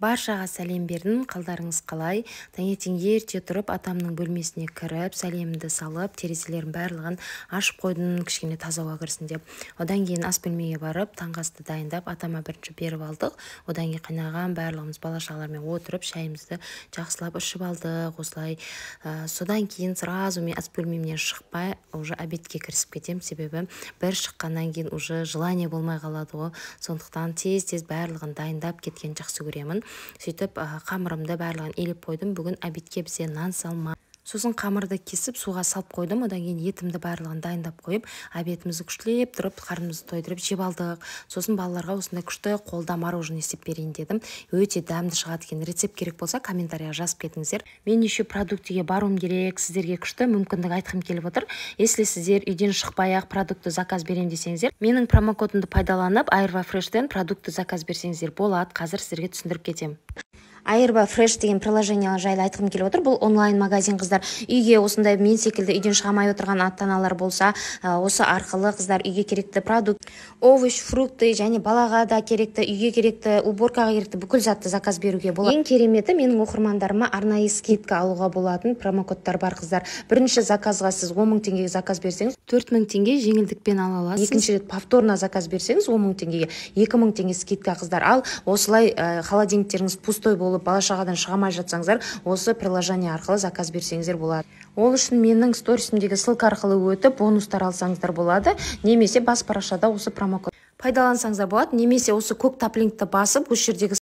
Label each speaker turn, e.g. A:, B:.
A: Баршаға сәлем бердім, қалдарыңыз қалай? Таңертең ерте тұрып, атамның бөлмесіне кіріп, сәлемді салып, терезелерін барлығын ашып қойдым, кішкене таза ауа кірсін деп. Одан кейін ас бөлмеге барып, таңғы асты дайындап, атама бірінші беріп алдық. Одан кейін қайнаған барлығымыз бала-шағалармен отырып, шайымызды жақсылап ішіп алдық. Осылай. Содан кейін сразу мен ас бөлмемнен шықпай, уже обедке кірісіп кетем, себебі бір шыққаннан кейін уже желание болмай қалады ғой. Сондықтан тез-тез барлығын дайындап кеткен жақсы көремін. Сөйтіп қамырымды барлығын елеп қойдым. Бүгін обедке бізе нан салма. Сосын қамырды кесіп суға салып қойдым. Одан кейін етімді барлығын дайындап қойып, обедімізді күштілеп тұрып, қарнымызды тойдырып жеп алдық. Сосын балаларға осындай күшті қолда мороженое істеп берейін дедім. Өте дәмді шығады екен. Рецепт керек болса, комментарияға жазып кетіңіздер. Мен еще продуктіге баруым керек, сіздерге күшті мүмкіндік айтқым келіп отыр. Если сіздер үйден шықпай-ақ продукты заказ берем десеңіздер, менің промокодымды пайдаланып, Айырба Фрештен продукты заказ берсеңіздер болады. Қазір сіздерге түсіндіріп кетем. Айырба Фреш деген приложение жайлы айтқым келіп отыр. Бұл онлайн магазин, қыздар. Үйге осындай мен секілді үйден шығамай отырған ата-аналар болса, осы арқылы қыздар үйге керекті продукт, овощ, фрукты және балаға да керекті, үйге керекті, уборкаға керекті бүкіл затты заказ беруге болады. Ең кереметі, менің оқырмандарыма арнайы скидка алуға болатын промокодтар бар, қыздар. Бірінші заказға сіз 10 000 теңгеге заказ берсеңіз, 4 000 теңге жеңілдікпен ала аласыз. Екінші рет повторно заказ берсеңіз, 10 000 теңгеге 2 000 теңге скидка, қыздар. Ал осылай холодильниктеріңіз пустой болып бала-шағадан шығамай жатсаңыздар, осы приложение арқылы заказ берсеңіздер болады. Ол үшін менің сторисімдегі ссылка арқылы өтіп бонустар алсаңыздар болады, немесе бас парақшада осы промокод пайдалансаңыздар болады, немесе осы көк тап линкті басып, осы жердегі